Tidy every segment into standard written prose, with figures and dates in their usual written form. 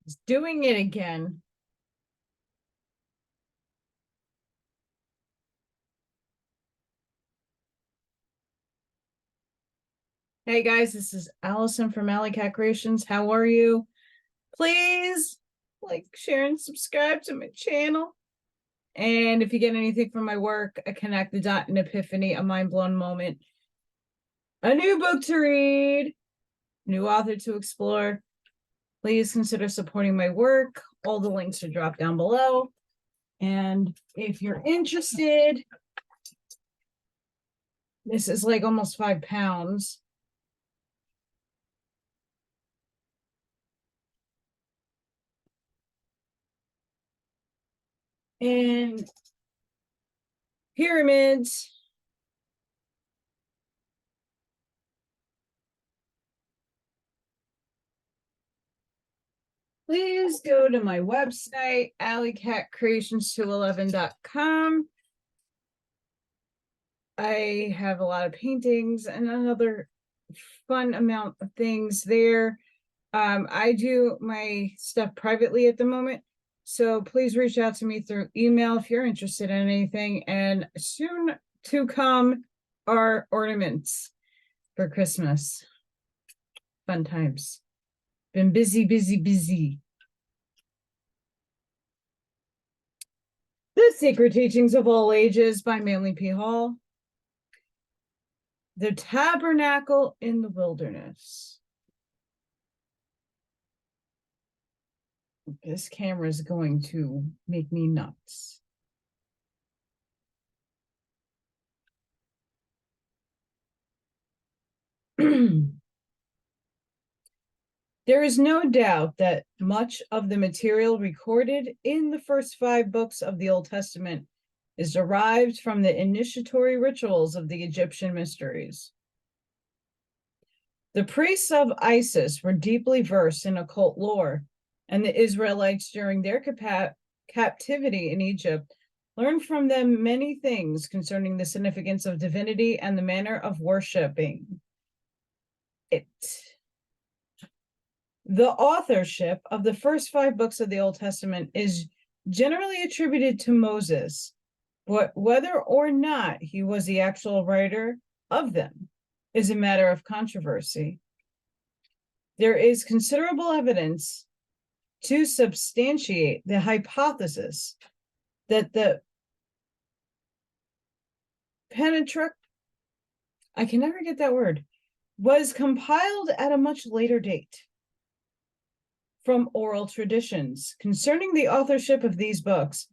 It's doing it again. Hey guys, this is Allison from AllyKatKreations. How are you? Please like, share, and subscribe to my channel. And if you get anything from my work, a connect, the dot, an epiphany, a mind-blown moment, a new book to read, new author to explore, please consider supporting my work. All the links are dropped down below. And if you're interested, this is like almost 5 pounds. And pyramids. Please go to my website, AllyKatKreations211.com. I have a lot of paintings and another fun amount of things there. I do my stuff privately at the moment, so please reach out to me through email if you're interested in anything. And soon to come are ornaments for Christmas. Fun times. Been busy. The Secret Teachings of All Ages by Manly P. Hall. The Tabernacle in the Wilderness. This camera is going to make me nuts. There is no doubt that much of the material recorded in the first 5 books of the Old Testament is derived from the initiatory rituals of the Egyptian mysteries. The priests of Isis were deeply versed in occult lore, and the Israelites during their captivity in Egypt learned from them many things concerning the significance of divinity and the manner of worshiping it. The authorship of the first 5 books of the Old Testament is generally attributed to Moses, but whether or not he was the actual writer of them is a matter of controversy. There is considerable evidence to substantiate the hypothesis that the Pentateuch, I can never get that word, was compiled at a much later date from oral traditions. Concerning the authorship of these books,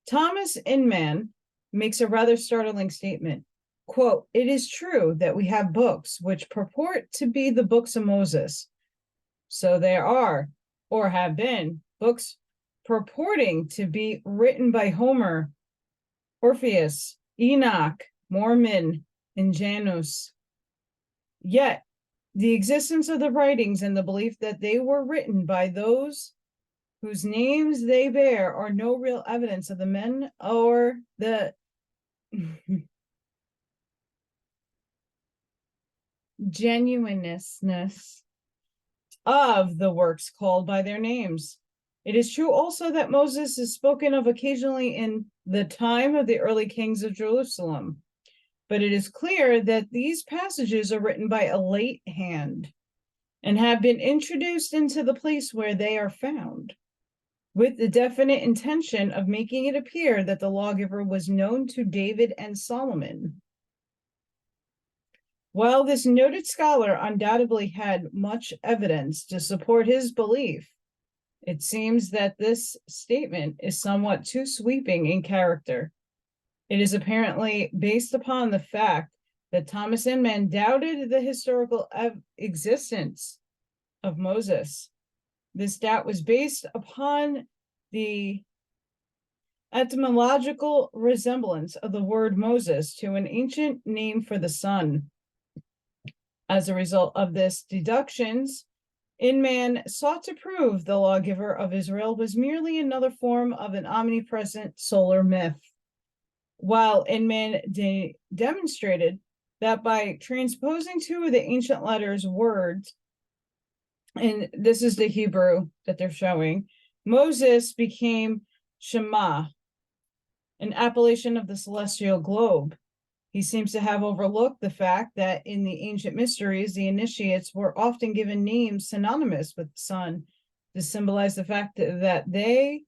Thomas Inman makes a rather startling statement. Quote, "It is true that we have books which purport to be the books of Moses. So there are, or have been, books purporting to be written by Homer, Orpheus, Enoch, Mormon, and Janus. Yet, the existence of the writings and the belief that they were written by those whose names they bear are no real evidence of the men or the genuineness of the works called by their names. It is true also that Moses is spoken of occasionally in the time of the early kings of Jerusalem, but it is clear that these passages are written by a late hand and have been introduced into the place where they are found, with the definite intention of making it appear that the lawgiver was known to David and Solomon. While this noted scholar undoubtedly had much evidence to support his belief, it seems that this statement is somewhat too sweeping in character. It is apparently based upon the fact that Thomas Inman doubted the historical existence of Moses. This doubt was based upon the etymological resemblance of the word Moses to an ancient name for the sun. As a result of this deductions, Inman sought to prove the lawgiver of Israel was merely another form of an omnipresent solar myth, while Inman demonstrated that by transposing 2 of the ancient letters words and this is the Hebrew that they're showing, Moses became Shema, an appellation of the celestial globe. He seems to have overlooked the fact that in the ancient mysteries, the initiates were often given names synonymous with the sun to symbolize the fact that the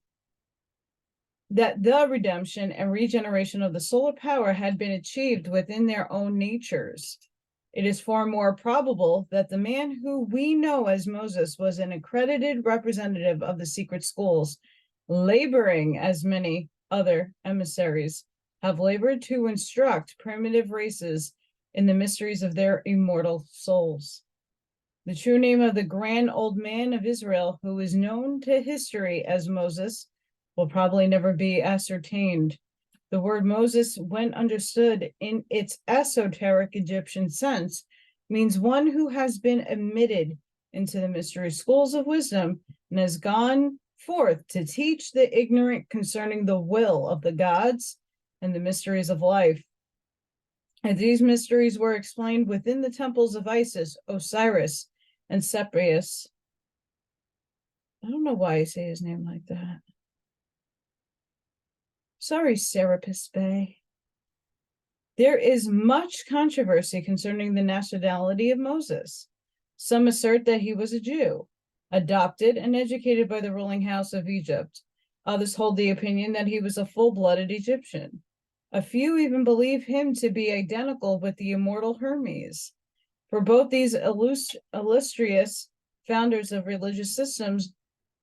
redemption and regeneration of the solar power had been achieved within their own natures. It is far more probable that the man who we know as Moses was an accredited representative of the secret schools, laboring as many other emissaries have labored to instruct primitive races in the mysteries of their immortal souls. The true name of the grand old man of Israel, who is known to history as Moses, will probably never be ascertained. The word Moses, when understood in its esoteric Egyptian sense, means one who has been admitted into the mystery schools of wisdom and has gone forth to teach the ignorant concerning the will of the gods and the mysteries of life. And these mysteries were explained within the temples of Isis, Osiris, and Cephreus. I don't know why I say his name like that. Sorry, Serapis Bay. There is much controversy concerning the nationality of Moses. Some assert that he was a Jew, adopted and educated by the ruling house of Egypt. Others hold the opinion that he was a full-blooded Egyptian. A few even believe him to be identical with the immortal Hermes. For both these illustrious founders of religious systems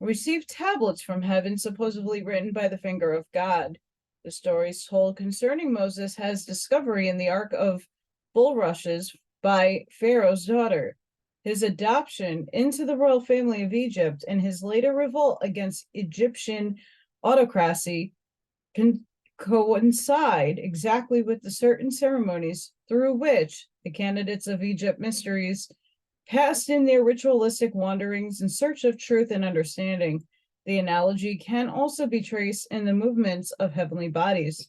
received tablets from heaven supposedly written by the finger of God. The stories told concerning Moses has discovery in the Ark of Bulrushes by Pharaoh's daughter, his adoption into the royal family of Egypt, and his later revolt against Egyptian autocracy coincide exactly with the certain ceremonies through which the candidates of Egypt mysteries passed in their ritualistic wanderings in search of truth and understanding. The analogy can also be traced in the movements of heavenly bodies.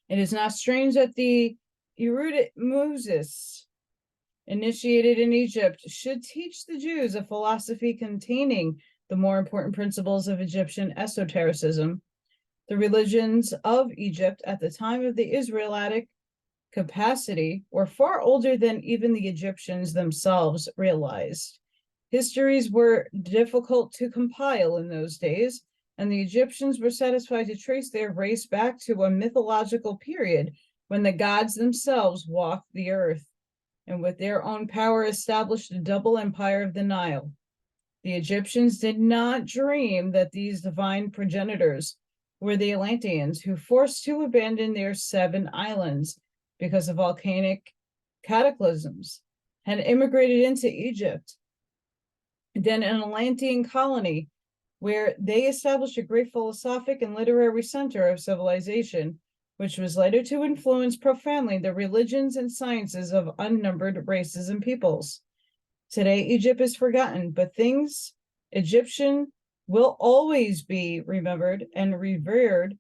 It is not strange that the erudite Moses, initiated in Egypt, should teach the Jews a philosophy containing the more important principles of Egyptian esotericism. The religions of Egypt at the time of the Israelitic capacity were far older than even the Egyptians themselves realized. Histories were difficult to compile in those days, and the Egyptians were satisfied to trace their race back to a mythological period when the gods themselves walked the earth, and with their own power established a double empire of the Nile. The Egyptians did not dream that these divine progenitors were the Atlanteans, who forced to abandon their 7 islands because of volcanic cataclysms, had immigrated into Egypt, then an Atlantean colony, where they established a great philosophic and literary center of civilization, which was later to influence profoundly the religions and sciences of unnumbered races and peoples. Today, Egypt is forgotten, but things Egyptian will always be remembered and revered.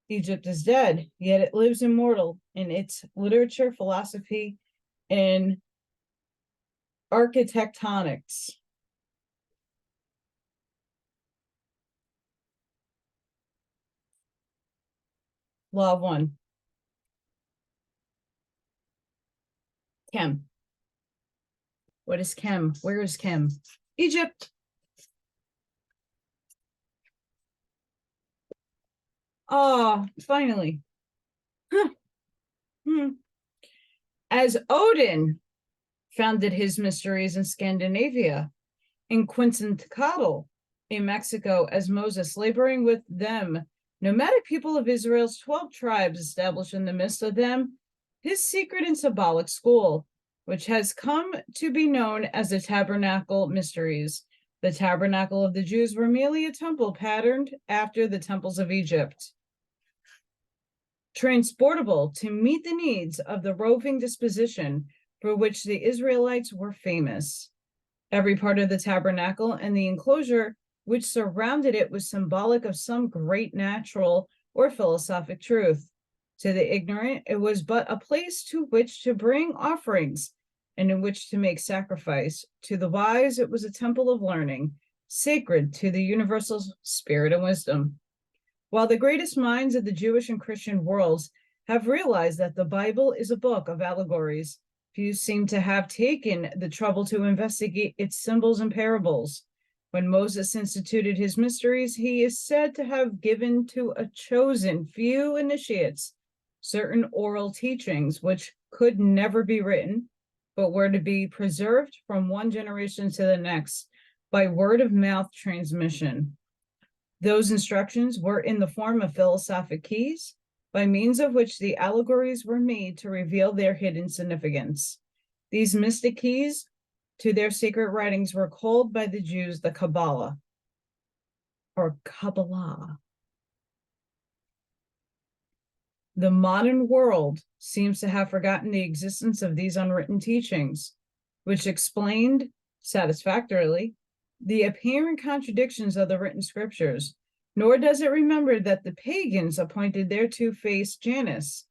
Egypt is dead, yet it lives immortal in its literature, philosophy, and architectonics. Law of one. Chem. What is chem? Where is chem? Egypt. Ah, finally. Huh. As Odin founded his mysteries in Scandinavia, in Quetzalcoatl in Mexico, as Moses, laboring with them, nomadic people of Israel's 12 tribes established in the midst of them his secret and symbolic school, which has come to be known as the Tabernacle mysteries. The Tabernacle of the Jews were merely a temple patterned after the temples of Egypt, transportable to meet the needs of the roving disposition for which the Israelites were famous. Every part of the tabernacle and the enclosure which surrounded it was symbolic of some great natural or philosophic truth. To the ignorant, it was but a place to which to bring offerings and in which to make sacrifice. To the wise, it was a temple of learning, sacred to the universal spirit and wisdom. While the greatest minds of the Jewish and Christian worlds have realized that the Bible is a book of allegories, few seem to have taken the trouble to investigate its symbols and parables. When Moses instituted his mysteries, he is said to have given to a chosen few initiates certain oral teachings which could never be written, but were to be preserved from one generation to the next by word of mouth transmission. Those instructions were in the form of philosophic keys, by means of which the allegories were made to reveal their hidden significance. These mystic keys to their sacred writings were called by the Jews the Kabbalah, or Kabbalah. The modern world seems to have forgotten the existence of these unwritten teachings, which explained satisfactorily the apparent contradictions of the written scriptures, nor does it remember that the pagans appointed their two-faced Janus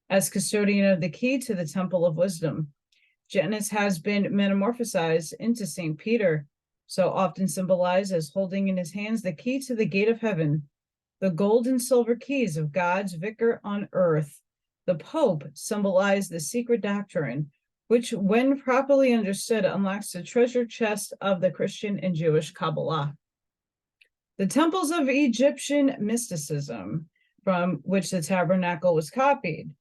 as custodian of the key to the temple of wisdom. Janus has been metamorphosized into St. Peter, so often symbolized as holding in his hands the key to the gate of heaven, the gold and silver keys of God's vicar on earth. The Pope symbolized the secret doctrine, which, when properly understood, unlocks the treasure chest of the Christian and Jewish Kabbalah. The temples of Egyptian mysticism, from which the tabernacle was copied,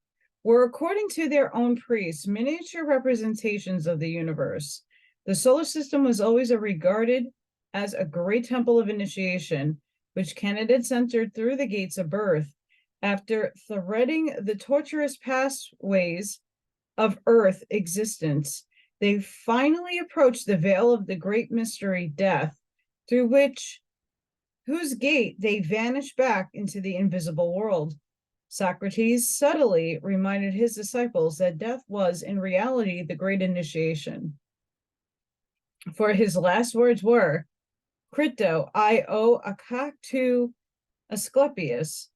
were, according to their own priests, miniature representations of the universe. The solar system was always regarded as a great temple of initiation, which candidates entered through the gates of birth. After threading the tortuous pathways of earth existence, they finally approached the veil of the great mystery, death, through whose gate they vanished back into the invisible world. Socrates subtly reminded his disciples that death was in reality the great initiation. For his last words were, "Crito, I owe a cock to Asclepius.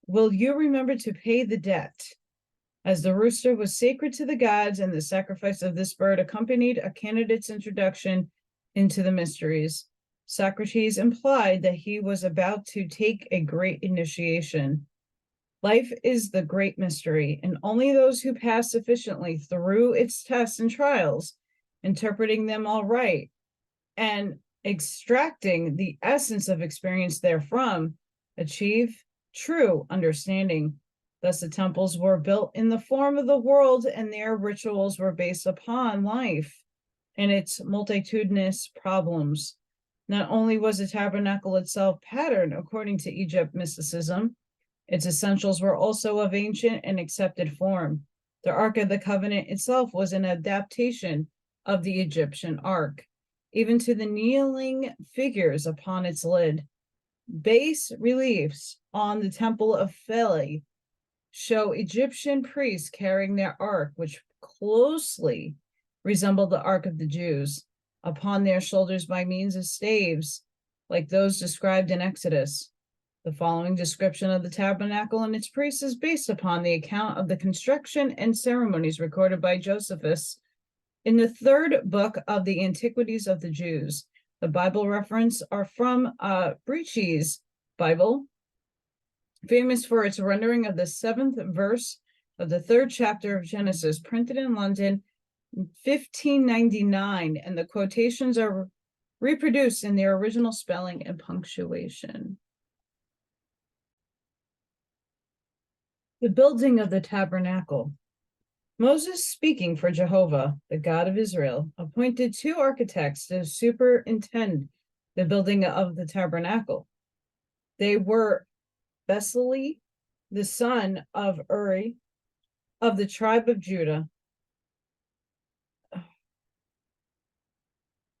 Will you remember to pay the debt?" As the rooster was sacred to the gods, and the sacrifice of this bird accompanied a candidate's introduction into the mysteries, Socrates implied that he was about to take a great initiation. Life is the great mystery, and only those who pass sufficiently through its tests and trials, interpreting them all right, and extracting the essence of experience therefrom, achieve true understanding. Thus, the temples were built in the form of the world, and their rituals were based upon life and its multitudinous problems. Not only was the tabernacle itself patterned according to Egypt mysticism, its essentials were also of ancient and accepted form. The Ark of the Covenant itself was an adaptation of the Egyptian Ark, even to the kneeling figures upon its lid. Bas reliefs on the Temple of Philae show Egyptian priests carrying their ark, which closely resembled the Ark of the Jews, upon their shoulders by means of staves, like those described in Exodus. The following description of the tabernacle and its priests is based upon the account of the construction and ceremonies recorded by Josephus in the third book of the Antiquities of the Jews. The Bible references are from Breeches Bible, famous for its rendering of the 7th verse of the 3rd chapter of Genesis, printed in London in 1599, and the quotations are reproduced in their original spelling and punctuation. The building of the tabernacle. Moses, speaking for Jehovah, the God of Israel, appointed 2 architects to superintend the building of the tabernacle. They were Bezalel, the son of Uri, of the tribe of Judah,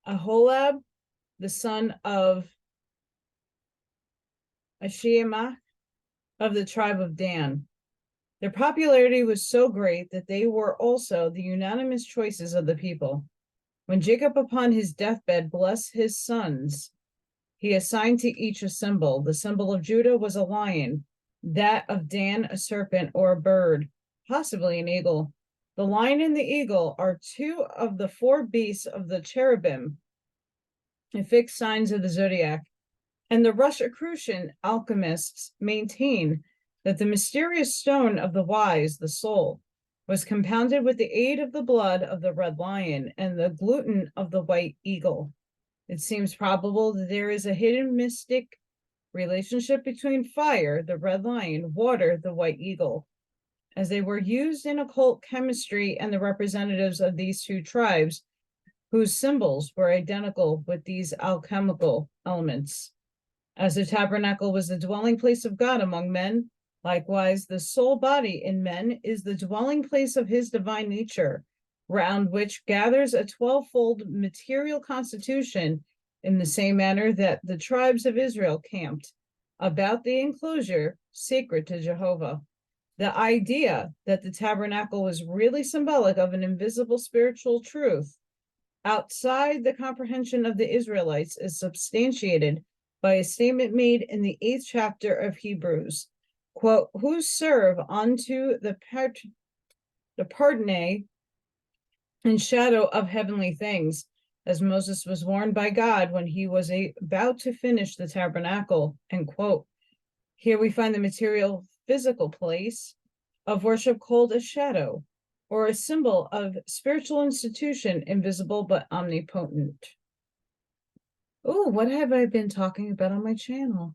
Aholab, the son of Ahisamach, of the tribe of Dan. Their popularity was so great that they were also the unanimous choices of the people. When Jacob, upon his deathbed, blessed his sons, he assigned to each a symbol. The symbol of Judah was a lion, that of Dan a serpent or a bird, possibly an eagle. The lion and the eagle are two of the four beasts of the cherubim, and fixed signs of the zodiac. And the Rosicrucian alchemists maintain that the mysterious stone of the wise, the soul, was compounded with the aid of the blood of the red lion and the gluten of the white eagle. It seems probable that there is a hidden mystic relationship between fire, the red lion, water, the white eagle, as they were used in occult chemistry, and the representatives of these two tribes, whose symbols were identical with these alchemical elements. As the tabernacle was the dwelling place of God among men, likewise the soul body in men is the dwelling place of his divine nature, round which gathers a 12-fold material constitution, in the same manner that the tribes of Israel camped about the enclosure sacred to Jehovah. The idea that the tabernacle was really symbolic of an invisible spiritual truth outside the comprehension of the Israelites is substantiated by a statement made in the 8th chapter of Hebrews, quote, who serve unto the pardoné and shadow of heavenly things, as Moses was warned by God when he was about to finish the tabernacle, end quote. Here we find the material physical place of worship called a shadow, or a symbol of spiritual institution, invisible but omnipotent. Oh, what have I been talking about on my channel?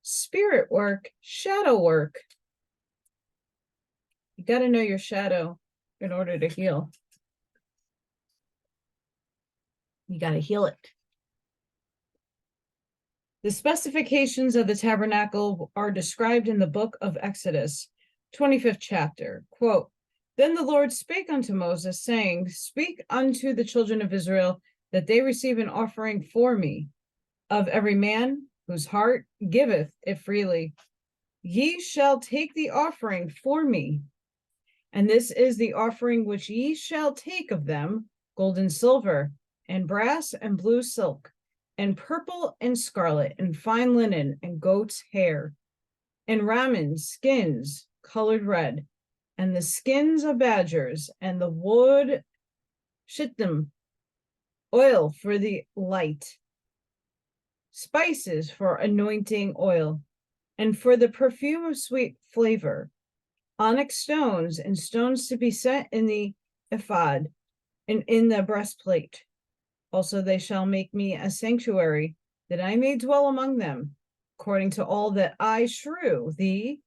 Spirit work, shadow work. You got to know your shadow in order to heal. You got to heal it. The specifications of the tabernacle are described in the book of Exodus, 25th chapter. Quote, then the Lord spake unto Moses, saying, speak unto the children of Israel that they receive an offering for me of every man whose heart giveth it freely. Ye shall take the offering for me. And this is the offering which ye shall take of them, gold and silver, and brass and blue silk, and purple and scarlet, and fine linen, and goat's hair, and ramens, skins, colored red, and the skins of badgers, and the wood shittim, oil for the light, spices for anointing oil, and for the perfume of sweet flavor, onyx stones, and stones to be set in the ephod and in the breastplate. Also they shall make me a sanctuary, that I may dwell among them, according to all that I shrew thee,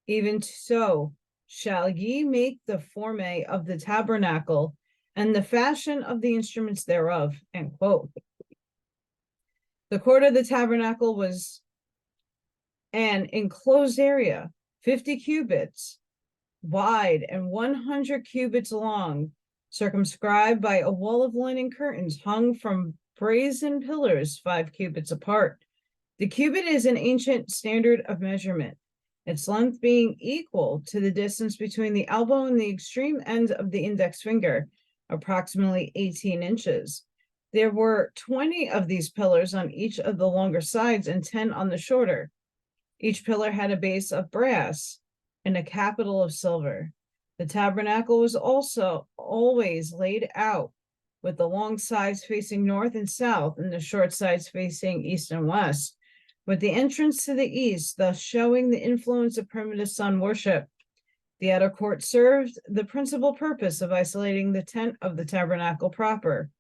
even so shall ye make the forme of the tabernacle and the fashion of the instruments thereof, end quote. The court of the tabernacle was an enclosed area, 50 cubits wide and 100 cubits long, circumscribed by a wall of linen curtains hung from brazen pillars 5 cubits apart. The cubit is an ancient standard of measurement, its length being equal to the distance between the elbow and the extreme end of the index finger, approximately 18 inches. There were 20 of these pillars on each of the longer sides and 10 on the shorter. Each pillar had a base of brass and a capital of silver. The tabernacle was also always laid out with the long sides facing north and south and the short sides facing east and west, with the entrance to the east, thus showing the influence of primitive sun worship. The outer court served the principal purpose of isolating the tent of the tabernacle proper,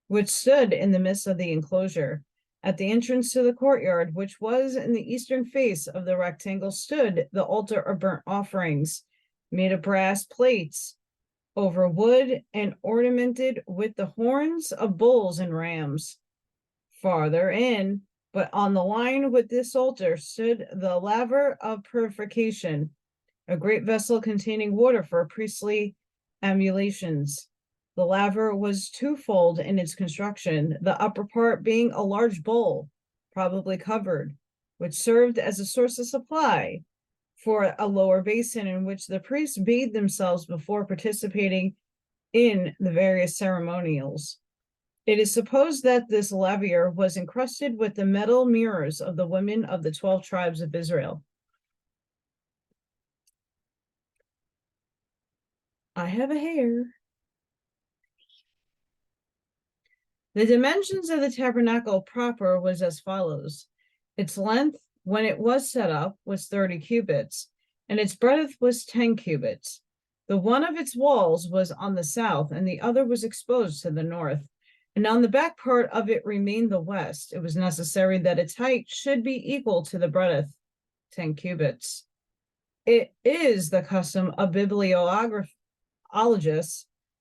which stood in the midst of the enclosure. At the entrance to the courtyard, which was in the eastern face of the rectangle, stood the altar of burnt offerings, made of brass plates over wood and ornamented with the horns of bulls and rams. Farther in, but on the line with this altar, stood the laver of purification, a great vessel containing water for priestly emulations. The laver was twofold in its construction, the upper part being a large bowl, probably covered, which served as a source of supply for a lower basin in which the priests bathed themselves before participating in the various ceremonials. It is supposed that this laver was encrusted with the metal mirrors of the women of the 12 tribes of Israel. I have a hair. The dimensions of the tabernacle proper was as follows. Its length, when it was set up, was 30 cubits, and its breadth was 10 cubits. The one of its walls was on the south, and the other was exposed to the north. And on the back part of it remained the west. It was necessary that its height should be equal to the breadth, 10 cubits. It is the custom of bibliologists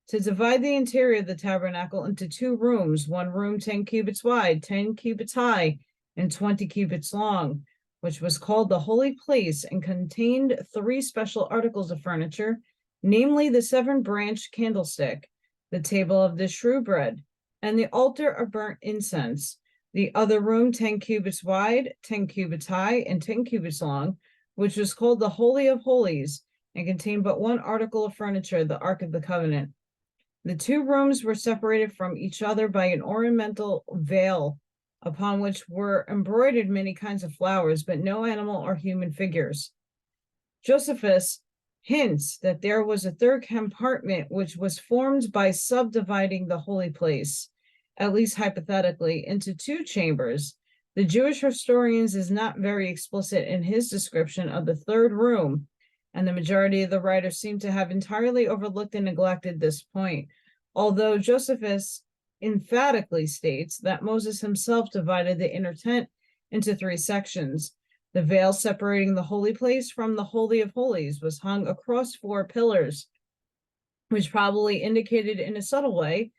to divide the interior of the tabernacle into 2 rooms, one room 10 cubits wide, 10 cubits high, and 20 cubits long, which was called the holy place and contained 3 special articles of furniture, namely the 7-branched candlestick, the table of the shewbread, and the altar of burnt incense. The other room, 10 cubits wide, 10 cubits high, and 10 cubits long, which was called the Holy of Holies, and contained but 1 article of furniture, the Ark of the Covenant. The 2 rooms were separated from each other by an ornamental veil, upon which were embroidered many kinds of flowers, but no animal or human figures. Josephus hints that there was a 3rd compartment which was formed by subdividing the holy place, at least hypothetically, into 2 chambers. The Jewish historians is not very explicit in his description of the 3rd room, and the majority of the writers seem to have entirely overlooked and neglected this point, although Josephus emphatically states that Moses himself divided the inner tent into 3 sections. The veil separating the holy place from the Holy of Holies was hung across 4 pillars, which probably indicated in a subtle way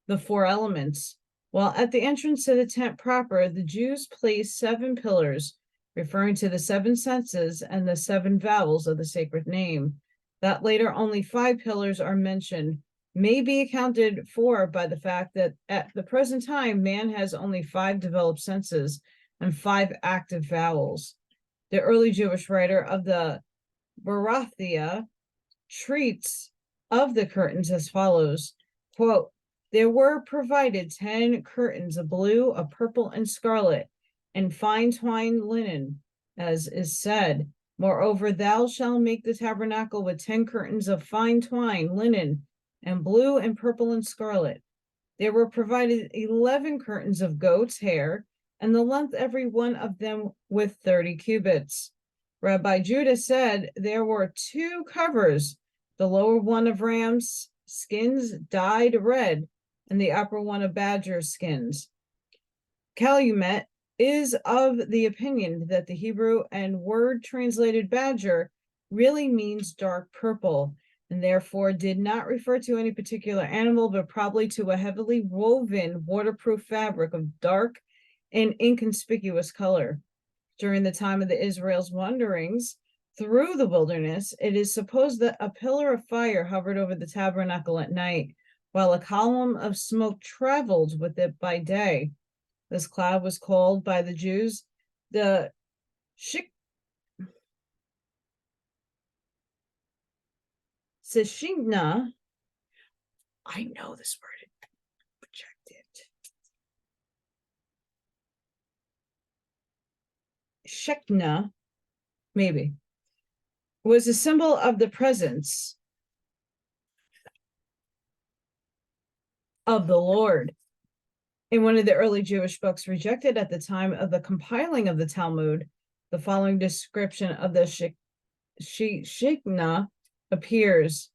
the 4 elements. While at the entrance to the tent proper, the Jews placed 7 pillars, referring to the 7 senses and the 7 vowels of the sacred name. That later only 5 pillars are mentioned may be accounted for by the fact that at the present time, man has only 5 developed senses and 5 active vowels. The early Jewish writer of the Barathia treats of the curtains as follows, quote, there were provided 10 curtains of blue, of purple, and scarlet, and fine twined linen, as is said. Moreover, thou shalt make the tabernacle with 10 curtains of fine twine, linen, and blue and purple and scarlet. There were provided 11 curtains of goat's hair, and the length every one of them with 30 cubits. Rabbi Judah said there were 2 covers, the lower one of ram's skins dyed red, and the upper one of badger skins. Calumet is of the opinion that the Hebrew and word translated badger really means dark purple, and therefore did not refer to any particular animal, but probably to a heavily woven waterproof fabric of dark and inconspicuous color. During the time of the Israel's wanderings through the wilderness, it is supposed that a pillar of fire hovered over the tabernacle at night, while a column of smoke traveled with it by day. This cloud was called by the Jews the Shechina. I know this word. Project it. Shechina, maybe, was a symbol of the presence of the Lord. In one of the early Jewish books rejected at the time of the compiling of the Talmud, the following description of the Shechina appears.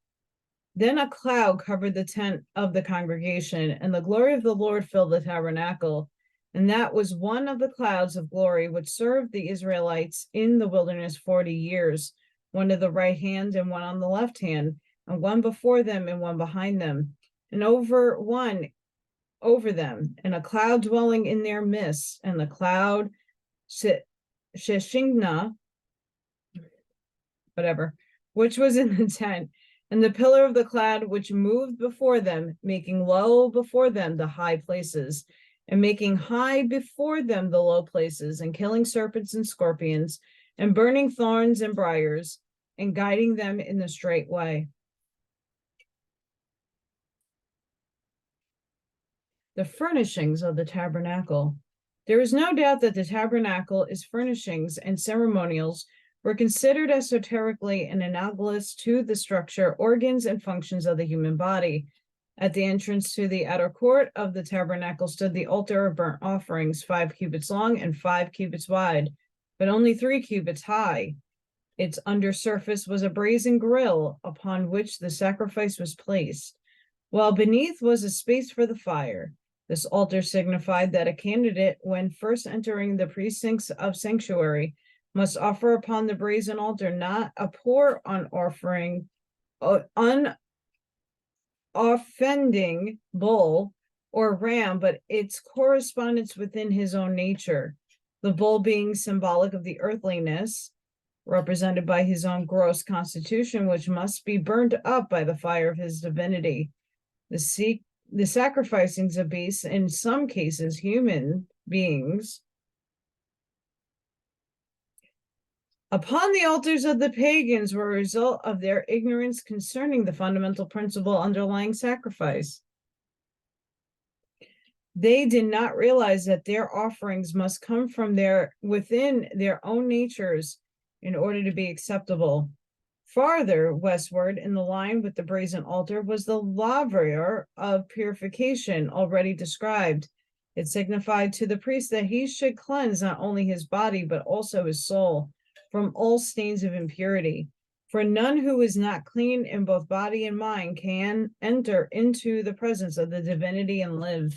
Then a cloud covered the tent of the congregation, and the glory of the Lord filled the tabernacle. And that was one of the clouds of glory which served the Israelites in the wilderness 40 years, one to the right hand and one on the left hand, and one before them and one behind them, and over them, and a cloud dwelling in their midst, and the cloud Shechina, whatever, which was in the tent, and the pillar of the cloud which moved before them, making low before them the high places, and making high before them the low places, and killing serpents and scorpions, and burning thorns and briars, and guiding them in the straight way. The furnishings of the tabernacle. There is no doubt that the tabernacle is furnishings and ceremonials were considered esoterically and analogous to the structure, organs, and functions of the human body. At the entrance to the outer court of the tabernacle stood the altar of burnt offerings, 5 cubits long and 5 cubits wide, but only 3 cubits high. Its undersurface was a brazen grill upon which the sacrifice was placed, while beneath was a space for the fire. This altar signified that a candidate, when first entering the precincts of sanctuary, must offer upon the brazen altar not a poor unoffending bull or ram, but its correspondence within his own nature. The bull being symbolic of the earthliness, represented by his own gross constitution, which must be burned up by the fire of his divinity. The sacrificings of beasts, in some cases human beings, upon the altars of the pagans were a result of their ignorance concerning the fundamental principle underlying sacrifice. They did not realize that their offerings must come from within their own natures in order to be acceptable. Farther westward in the line with the brazen altar was the laver of purification already described. It signified to the priest that he should cleanse not only his body, but also his soul from all stains of impurity. For none who is not clean in both body and mind can enter into the presence of the divinity and live.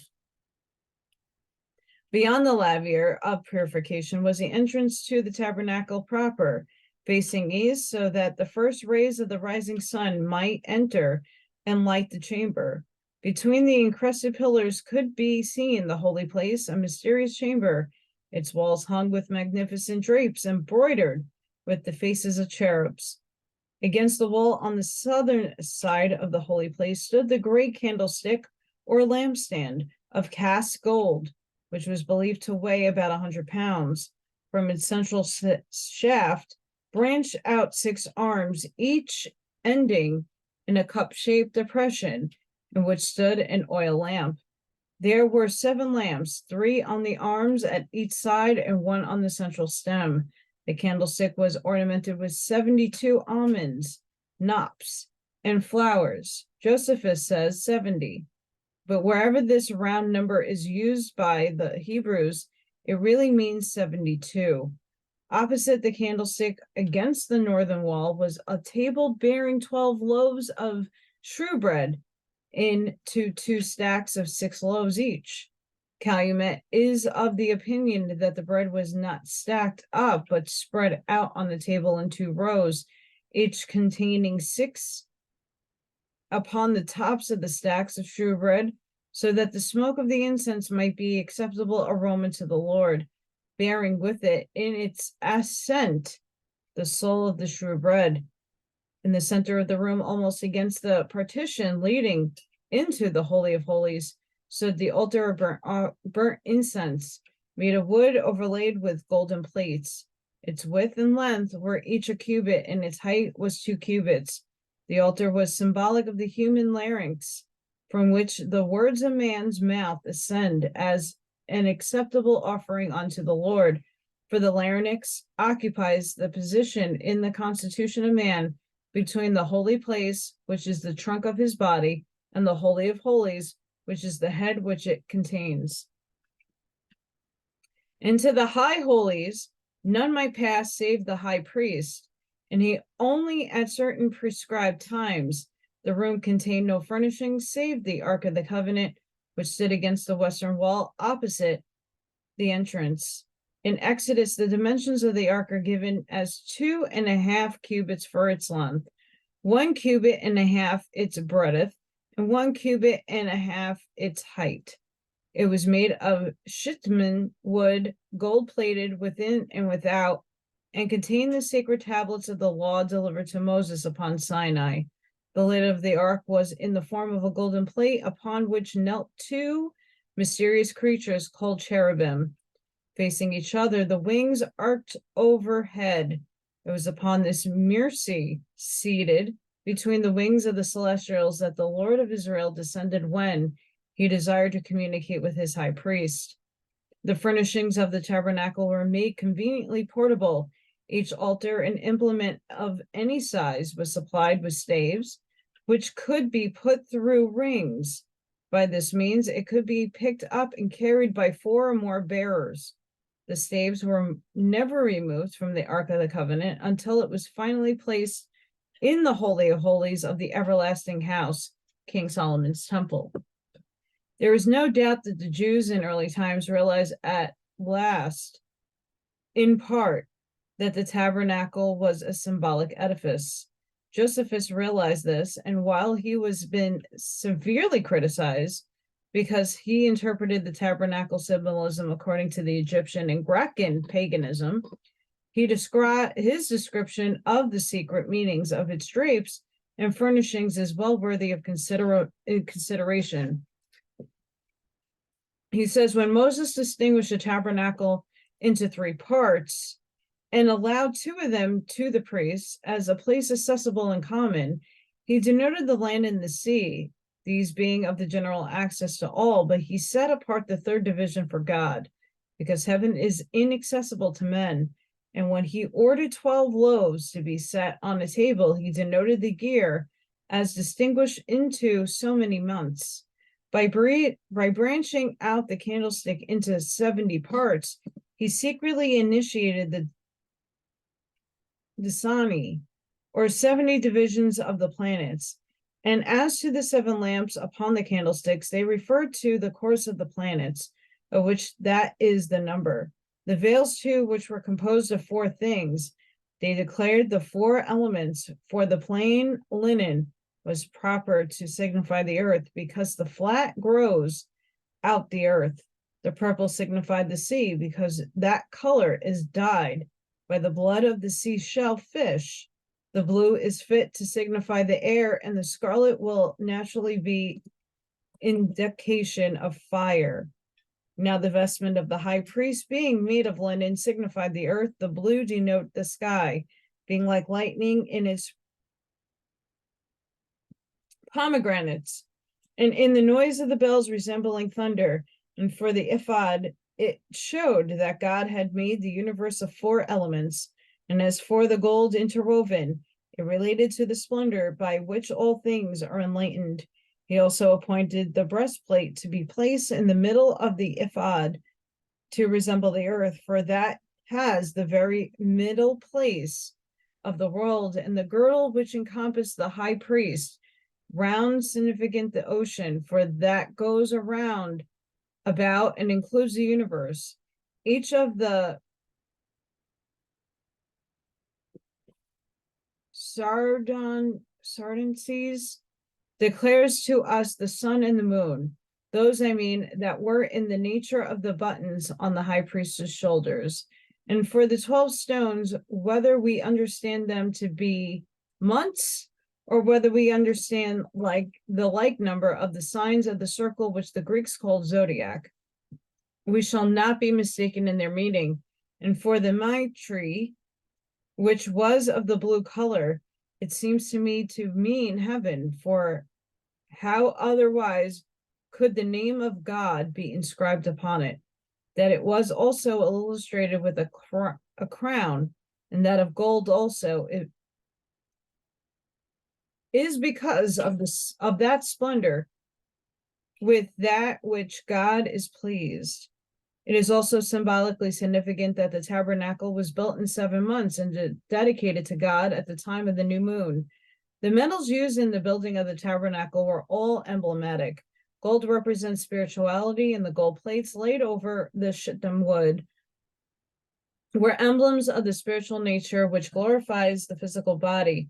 Beyond the laver of purification was the entrance to the tabernacle proper, facing east, so that the first rays of the rising sun might enter and light the chamber. Between the encrusted pillars could be seen the holy place, a mysterious chamber, its walls hung with magnificent drapes embroidered with the faces of cherubs. Against the wall on the southern side of the holy place stood the great candlestick or lampstand of cast gold, which was believed to weigh about 100 pounds. From its central shaft branched out 6 arms, each ending in a cup-shaped depression in which stood an oil lamp. There were 7 lamps, 3 on the arms at each side and 1 on the central stem. The candlestick was ornamented with 72 almonds, knops, and flowers. Josephus says 70. But wherever this round number is used by the Hebrews, it really means 72. Opposite the candlestick, against the northern wall, was a table bearing 12 loaves of shewbread into 2 stacks of 6 loaves each. Calumet is of the opinion that the bread was not stacked up, but spread out on the table in 2 rows, each containing 6 upon the tops of the stacks of shewbread, so that the smoke of the incense might be acceptable aroma to the Lord, bearing with it in its ascent the soul of the shewbread. In the center of the room, almost against the partition leading into the Holy of Holies, stood the altar of burnt incense, made of wood overlaid with golden plates. Its width and length were each a cubit, and its height was 2 cubits. The altar was symbolic of the human larynx, from which the words of man's mouth ascend as an acceptable offering unto the Lord. For the larynx occupies the position in the constitution of man between the holy place, which is the trunk of his body, and the Holy of Holies, which is the head which it contains. Into the high holies none might pass save the high priest, and he only at certain prescribed times. The room contained no furnishings save the Ark of the Covenant, which stood against the western wall opposite the entrance. In Exodus, the dimensions of the ark are given as 2.5 cubits for its length, 1.5 cubits its breadth, and 1.5 cubits its height. It was made of shittim wood, gold-plated within and without, and contained the sacred tablets of the law delivered to Moses upon Sinai. The lid of the ark was in the form of a golden plate, upon which knelt 2 mysterious creatures called cherubim, facing each other, the wings arched overhead. It was upon this mercy seated between the wings of the celestials that the Lord of Israel descended when he desired to communicate with his high priest. The furnishings of the tabernacle were made conveniently portable. Each altar and implement of any size was supplied with staves, which could be put through rings. By this means, it could be picked up and carried by 4 or more bearers. The staves were never removed from the Ark of the Covenant until it was finally placed in the Holy of Holies of the everlasting house, King Solomon's temple. There is no doubt that the Jews in early times realized at last, in part, that the tabernacle was a symbolic edifice. Josephus realized this, and while he was been severely criticized because he interpreted the tabernacle symbolism according to the Egyptian and Grecian paganism, his description of the secret meanings of its drapes and furnishings is well worthy of consideration. He says, when Moses distinguished the tabernacle into 3 parts and allowed 2 of them to the priests as a place accessible and common, he denoted the land and the sea, these being of the general access to all, but he set apart the 3rd division for God, because heaven is inaccessible to men. And when he ordered 12 loaves to be set on a table, he denoted the year as distinguished into so many months. By branching out the candlestick into 70 parts, he secretly initiated the Dasani, or 70 divisions of the planets. And as to the 7 lamps upon the candlesticks, they referred to the course of the planets, of which that is the number. The veils, too, which were composed of 4 things, they declared the 4 elements, for the plain linen was proper to signify the earth, because the flat grows out the earth. The purple signified the sea, because that color is dyed by the blood of the seashell fish. The blue is fit to signify the air, and the scarlet will naturally be indication of fire. Now the vestment of the high priest, being made of linen, signified the earth. The blue denote the sky, being like lightning in its pomegranates, and in the noise of the bells resembling thunder. And for the ephod, it showed that God had made the universe of 4 elements. And as for the gold interwoven, it related to the splendor by which all things are enlightened. He also appointed the breastplate to be placed in the middle of the ephod to resemble the earth, for that has the very middle place of the world, and the girdle which encompassed the high priest, round significant the ocean, for that goes around about and includes the universe. Each of the sardances declares to us the sun and the moon, those I mean that were in the nature of the buttons on the high priest's shoulders. And for the 12 stones, whether we understand them to be months, or whether we understand like the like number of the signs of the circle, which the Greeks called zodiac, we shall not be mistaken in their meaning. And for the Maitri, which was of the blue color, it seems to me to mean heaven, for how otherwise could the name of God be inscribed upon it? That it was also illustrated with a crown, and that of gold also, it is because of that splendor with that which God is pleased. It is also symbolically significant that the tabernacle was built in 7 months and dedicated to God at the time of the new moon. The metals used in the building of the tabernacle were all emblematic. Gold represents spirituality, and the gold plates laid over the shittim wood were emblems of the spiritual nature, which glorifies the physical body,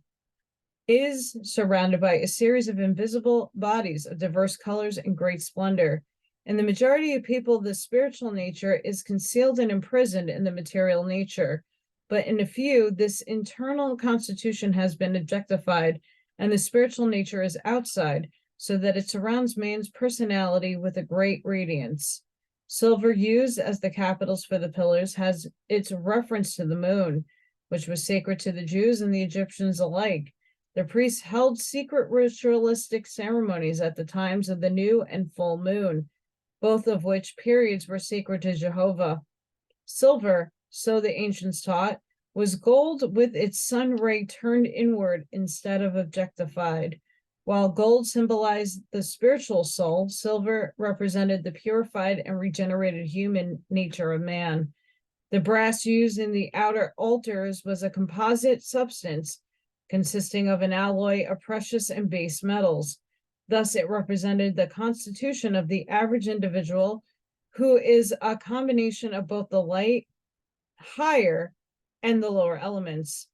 is surrounded by a series of invisible bodies of diverse colors and great splendor. In the majority of people, the spiritual nature is concealed and imprisoned in the material nature. But in a few, this internal constitution has been objectified, and the spiritual nature is outside, so that it surrounds man's personality with a great radiance. Silver, used as the capitals for the pillars, has its reference to the moon, which was sacred to the Jews and the Egyptians alike. The priests held secret ritualistic ceremonies at the times of the new and full moon, both of which periods were sacred to Jehovah. Silver, so the ancients taught, was gold with its sun ray turned inward instead of objectified. While gold symbolized the spiritual soul, silver represented the purified and regenerated human nature of man. The brass used in the outer altars was a composite substance consisting of an alloy of precious and base metals. Thus, it represented the constitution of the average individual, who is a combination of both the light, higher, and the lower elements.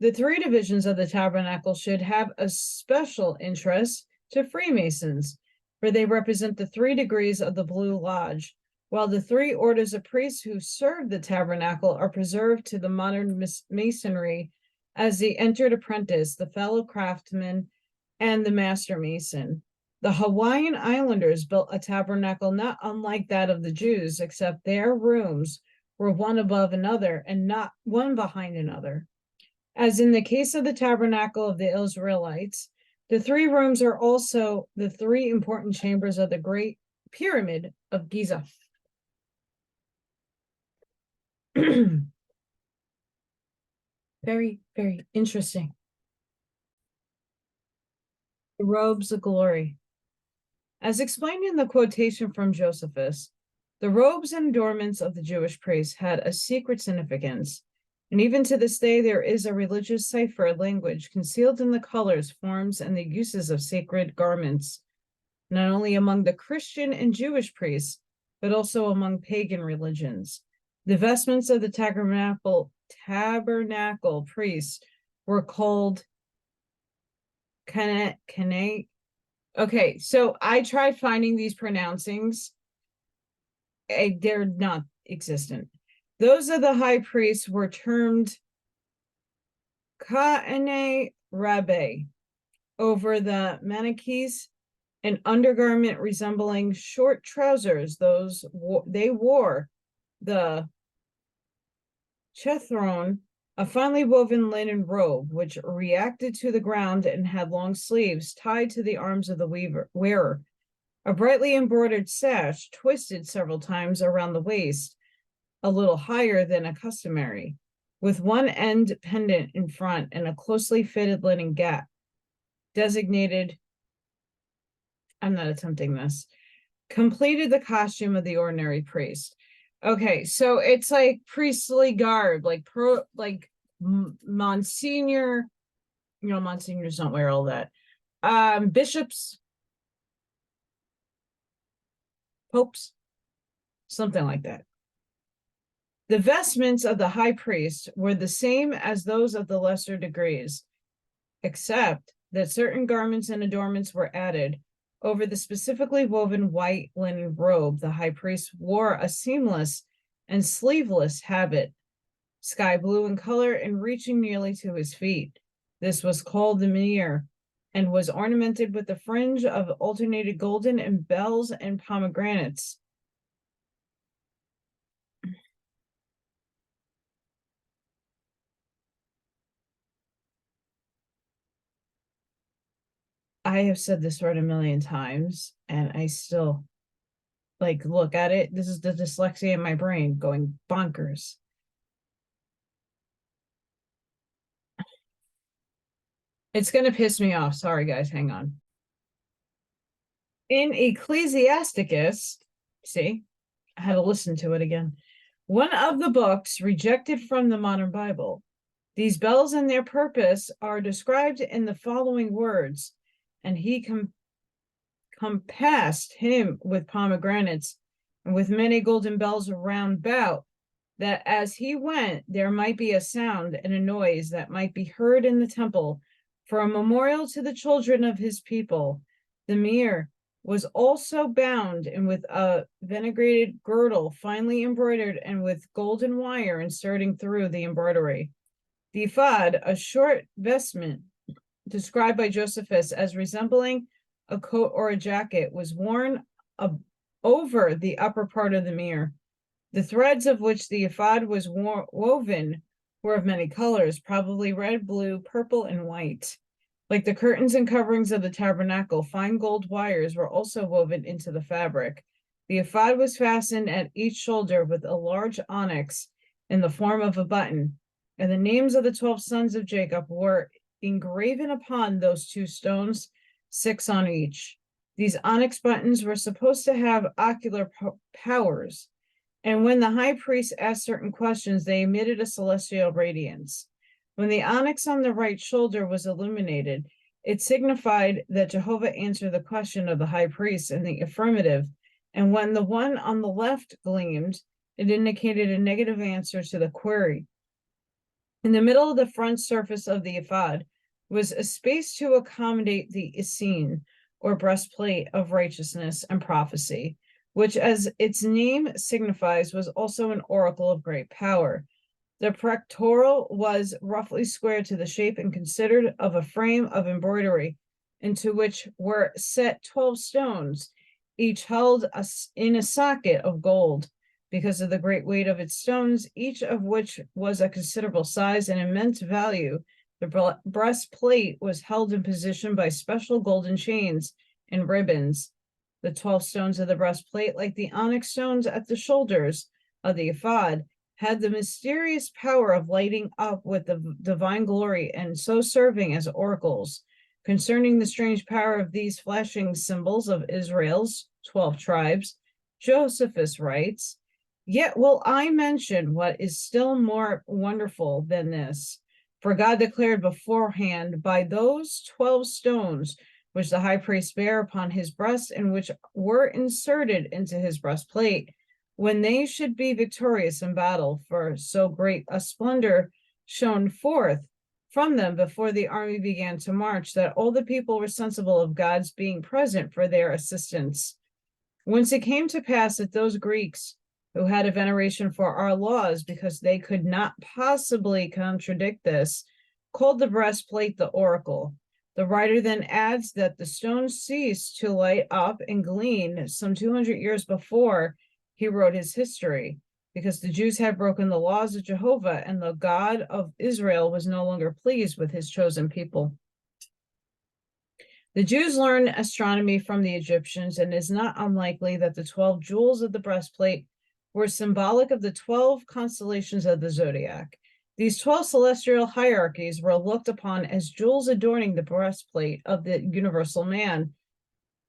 The three divisions of the tabernacle should have a special interest to Freemasons, for they represent the 3 degrees of the Blue Lodge, while the 3 orders of priests who serve the tabernacle are preserved to the modern masonry as the entered apprentice, the fellow craftsman, and the master mason. The Hawaiian Islanders built a tabernacle not unlike that of the Jews, except their rooms were one above another and not one behind another. As in the case of the tabernacle of the Israelites, the 3 rooms are also the 3 important chambers of the Great Pyramid of Giza. Very, very interesting. The robes of glory. As explained in the quotation from Josephus, the robes and adornments of the Jewish priests had a secret significance, and even to this day there is a religious cipher language concealed in the colors, forms, and the uses of sacred garments, not only among the Christian and Jewish priests, but also among pagan religions. The vestments of the tabernacle priests were called kane. Okay, so I tried finding these pronouncings. They're not existent. Those of the high priests were termed ka'ane rabbe over the manikies, an undergarment resembling short trousers. They wore the chethron, a finely woven linen robe, which reacted to the ground and had long sleeves tied to the arms of the wearer. A brightly embroidered sash twisted several times around the waist, a little higher than a customary, with one end pendant in front and a closely fitted linen gap, designated, I'm not attempting this, completed the costume of the ordinary priest. Okay, so it's like priestly garb, like Monsignor, Monsignors don't wear all that. Bishops, popes, something like that. The vestments of the high priest were the same as those of the lesser degrees, except that certain garments and adornments were added. Over the specifically woven white linen robe, the high priest wore a seamless and sleeveless habit, sky blue in color and reaching nearly to his feet. This was called the menir and was ornamented with a fringe of alternated golden and bells and pomegranates. I have said this word a million times, and I still look at it. This is the dyslexia in my brain going bonkers. It's going to piss me off. Sorry, guys. Hang on. In Ecclesiasticus, see, I had to listen to it again. One of the books rejected from the modern Bible. These bells and their purpose are described in the following words. And he compassed him with pomegranates and with many golden bells around about, that as he went, there might be a sound and a noise that might be heard in the temple for a memorial to the children of his people. The mirror was also bound and with a vinaigrated girdle, finely embroidered and with golden wire inserting through the embroidery. The ephod, a short vestment described by Josephus as resembling a coat or a jacket, was worn over the upper part of the mirror. The threads of which the ephod was woven were of many colors, probably red, blue, purple, and white. Like the curtains and coverings of the tabernacle, fine gold wires were also woven into the fabric. The ephod was fastened at each shoulder with a large onyx in the form of a button. And the names of the 12 sons of Jacob were engraven upon those 2 stones, 6 on each. These onyx buttons were supposed to have ocular powers, and when the high priest asked certain questions, they emitted a celestial radiance. When the onyx on the right shoulder was illuminated, it signified that Jehovah answered the question of the high priest in the affirmative, and when the one on the left gleamed, it indicated a negative answer to the query. In the middle of the front surface of the ephod was a space to accommodate the Essene, or breastplate of righteousness and prophecy, which, as its name signifies, was also an oracle of great power. The pectoral was roughly square to the shape and considered of a frame of embroidery, into which were set 12 stones, each held in a socket of gold. Because of the great weight of its stones, each of which was a considerable size and immense value, the breastplate was held in position by special golden chains and ribbons. The 12 stones of the breastplate, like the onyx stones at the shoulders of the ephod, had the mysterious power of lighting up with the divine glory and so serving as oracles. Concerning the strange power of these flashing symbols of Israel's 12 tribes, Josephus writes, "Yet will I mention what is still more wonderful than this. For God declared beforehand by those 12 stones which the high priest bare upon his breast and which were inserted into his breastplate, when they should be victorious in battle, for so great a splendor shone forth from them before the army began to march, that all the people were sensible of God's being present for their assistance. Whence it came to pass that those Greeks who had a veneration for our laws, because they could not possibly contradict this, called the breastplate the oracle." The writer then adds that the stones ceased to light up and gleam some 200 years before he wrote his history, because the Jews had broken the laws of Jehovah, and the God of Israel was no longer pleased with his chosen people. The Jews learned astronomy from the Egyptians, and it is not unlikely that the 12 jewels of the breastplate were symbolic of the 12 constellations of the zodiac. These 12 celestial hierarchies were looked upon as jewels adorning the breastplate of the universal man.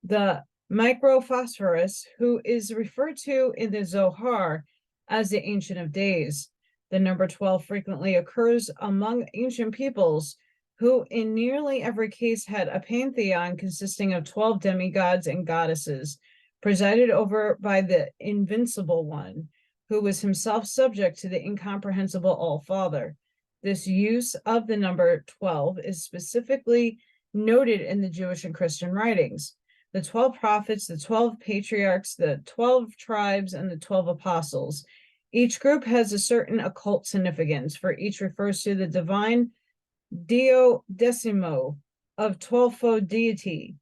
The microphosphorus, who is referred to in the Zohar as the Ancient of Days. The number 12 frequently occurs among ancient peoples, who in nearly every case had a pantheon consisting of 12 demigods and goddesses, presided over by the Invincible One, who was himself subject to the incomprehensible All-Father. This use of the number 12 is specifically noted in the Jewish and Christian writings. The 12 prophets, the 12 patriarchs, the 12 tribes, and the 12 apostles. Each group has a certain occult significance, for each refers to the divine duodecimo of 12-fold deity,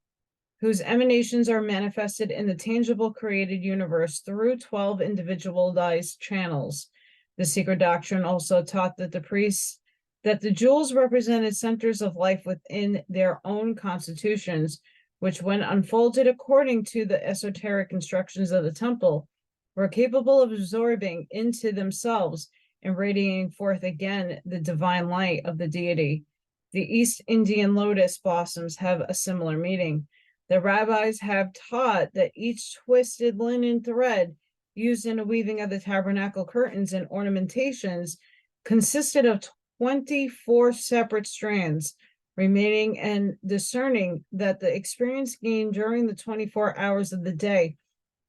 whose emanations are manifested in the tangible created universe through 12 individualized channels. The secret doctrine also taught that the jewels represented centers of life within their own constitutions, which, when unfolded according to the esoteric instructions of the temple, were capable of absorbing into themselves and radiating forth again the divine light of the deity. The East Indian lotus blossoms have a similar meaning. The rabbis have taught that each twisted linen thread used in the weaving of the tabernacle curtains and ornamentations consisted of 24 separate strands, remaining and discerning that the experience gained during the 24 hours of the day,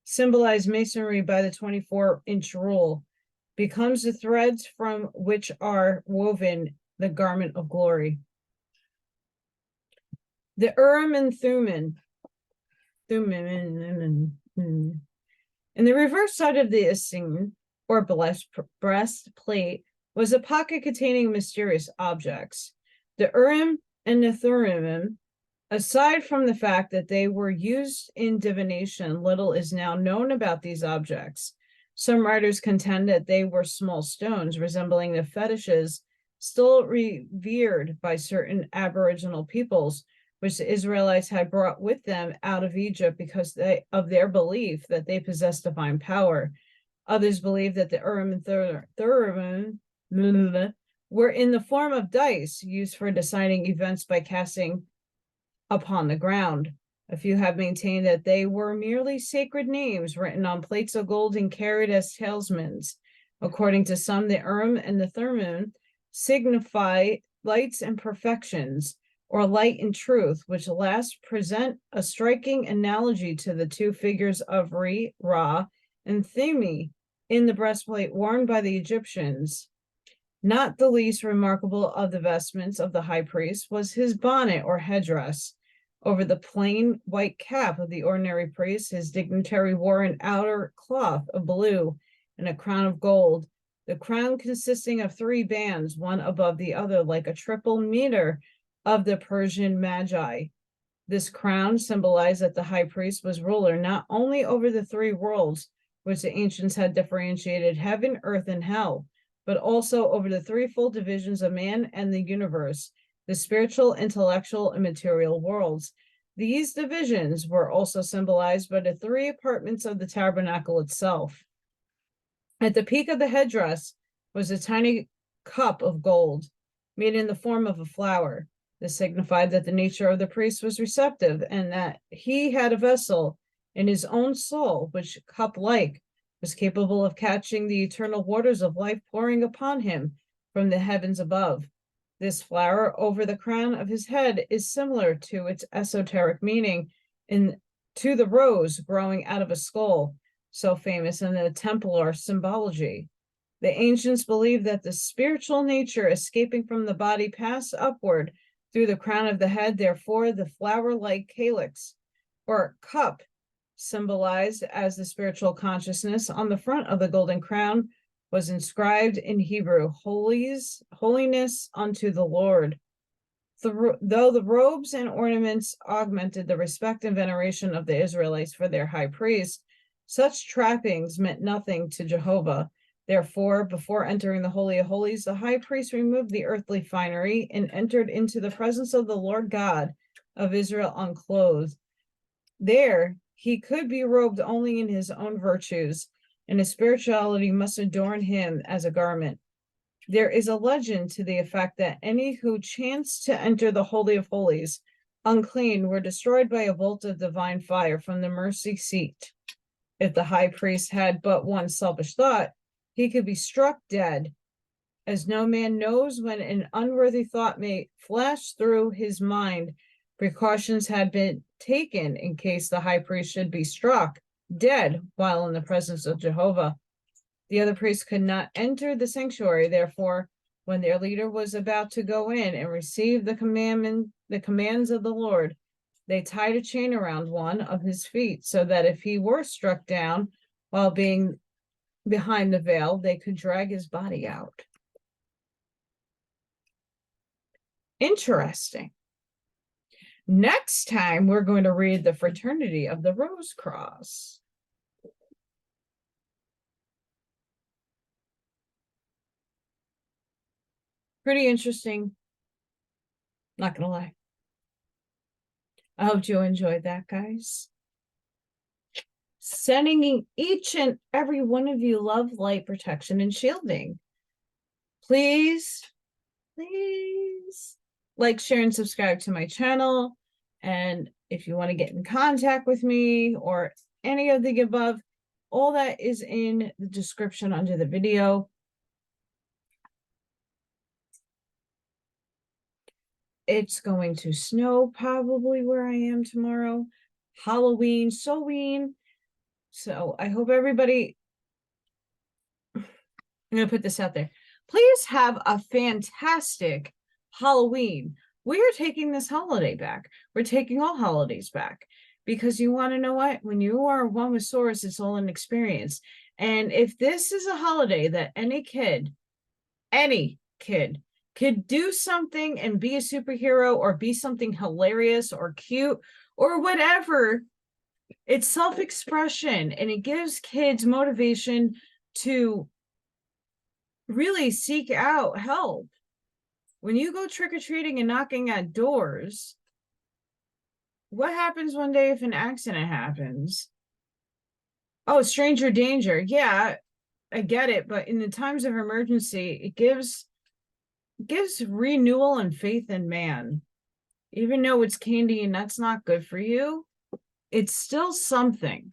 symbolized masonry by the 24-inch rule, becomes the threads from which are woven the garment of glory. The Urim and Thummim. In the reverse side of the Essene, or breastplate, was a pocket containing mysterious objects. The Urim and the Thummim, aside from the fact that they were used in divination, little is now known about these objects. Some writers contend that they were small stones resembling the fetishes still revered by certain Aboriginal peoples, which the Israelites had brought with them out of Egypt because of their belief that they possessed divine power. Others believe that the Urim and Thummim were in the form of dice used for deciding events by casting upon the ground. A few have maintained that they were merely sacred names written on plates of gold and carried as talismans. According to some, the Urim and the Thummim signify lights and perfections, or light and truth, which last present a striking analogy to the two figures of Re, Ra, and Themi in the breastplate worn by the Egyptians. Not the least remarkable of the vestments of the high priest was his bonnet or headdress. Over the plain white cap of the ordinary priest, his dignitary wore an outer cloth of blue and a crown of gold, the crown consisting of 3 bands, one above the other, like a triple meter of the Persian magi. This crown symbolized that the high priest was ruler not only over the 3 worlds, which the ancients had differentiated heaven, earth, and hell, but also over the threefold divisions of man and the universe, the spiritual, intellectual, and material worlds. These divisions were also symbolized by the 3 apartments of the tabernacle itself. At the peak of the headdress was a tiny cup of gold, made in the form of a flower. This signified that the nature of the priest was receptive, and that he had a vessel in his own soul, which, cup-like, was capable of catching the eternal waters of life pouring upon him from the heavens above. This flower over the crown of his head is similar to its esoteric meaning to the rose growing out of a skull, so famous in the Templar symbology. The ancients believed that the spiritual nature escaping from the body passed upward through the crown of the head. Therefore, the flower-like calyx or cup, symbolized as the spiritual consciousness on the front of the golden crown, was inscribed in Hebrew, holiness unto the Lord. Though the robes and ornaments augmented the respect and veneration of the Israelites for their high priest, such trappings meant nothing to Jehovah. Therefore, before entering the Holy of Holies, the high priest removed the earthly finery and entered into the presence of the Lord God of Israel unclothed. There, he could be robed only in his own virtues, and his spirituality must adorn him as a garment. There is a legend to the effect that any who chanced to enter the Holy of Holies unclean were destroyed by a bolt of divine fire from the mercy seat. If the high priest had but one selfish thought, he could be struck dead, as no man knows when an unworthy thought may flash through his mind. Precautions had been taken in case the high priest should be struck dead while in the presence of Jehovah. The other priests could not enter the sanctuary. Therefore, when their leader was about to go in and receive the commands of the Lord, they tied a chain around one of his feet, so that if he were struck down while being behind the veil, they could drag his body out. Interesting. Next time, we're going to read the Fraternity of the Rose Cross. Pretty interesting. Not gonna lie. I hope you enjoyed that, guys. Sending each and every one of you love, light, protection, and shielding. Please like, share, and subscribe to my channel. And if you want to get in contact with me or any of the above, all that is in the description under the video. It's going to snow probably where I am tomorrow. Halloween, Soween. So I hope everybody, I'm going to put this out there. Please have a fantastic Halloween. We are taking this holiday back. We're taking all holidays back, because you want to know what? When you are one with Source, it's all an experience. And if this is a holiday that any kid could do something and be a superhero or be something hilarious or cute or whatever, it's self-expression, and it gives kids motivation to really seek out help. When you go trick-or-treating and knocking at doors, what happens one day if an accident happens? Oh, stranger danger. Yeah, I get it. But in the times of emergency, it gives gives renewal and faith in man. Even though it's candy and that's not good for you, it's still something.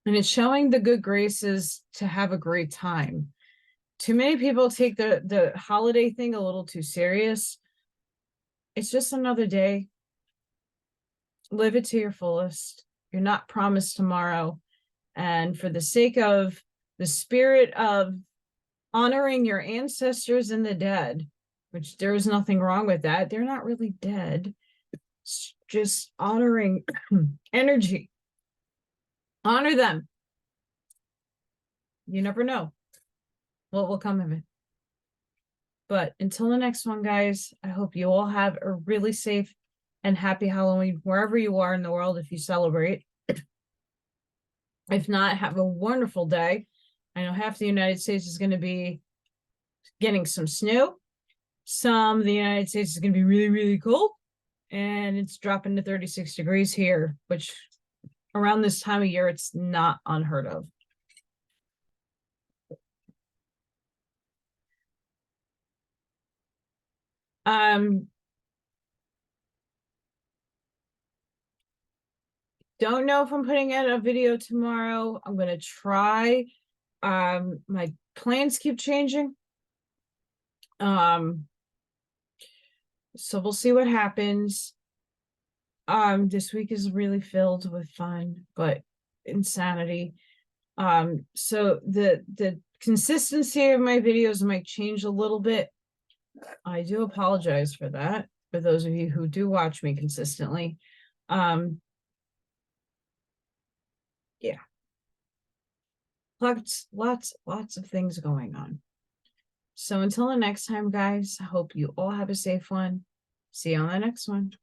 And it's showing the good graces to have a great time. Too many people take the holiday thing a little too serious. It's just another day. Live it to your fullest. You're not promised tomorrow. And for the sake of the spirit of honoring your ancestors and the dead, which there is nothing wrong with that. They're not really dead. It's just honoring energy. Honor them. You never know what will come of it. But until the next one, guys, I hope you all have a really safe and happy Halloween wherever you are in the world if you celebrate. If not, have a wonderful day. I know half the United States is going to be getting some snow. Some of the United States is going to be really, really cold. And it's dropping to 36 degrees here, which around this time of year, it's not unheard of. Don't know if I'm putting out a video tomorrow. I'm going to try. My plans keep changing. So we'll see what happens. This week is really filled with fun, but insanity. So the consistency of my videos might change a little bit. I do apologize for that, for those of you who do watch me consistently. Yeah. Lots of things going on. So until the next time, guys, I hope you all have a safe one. See you on the next one.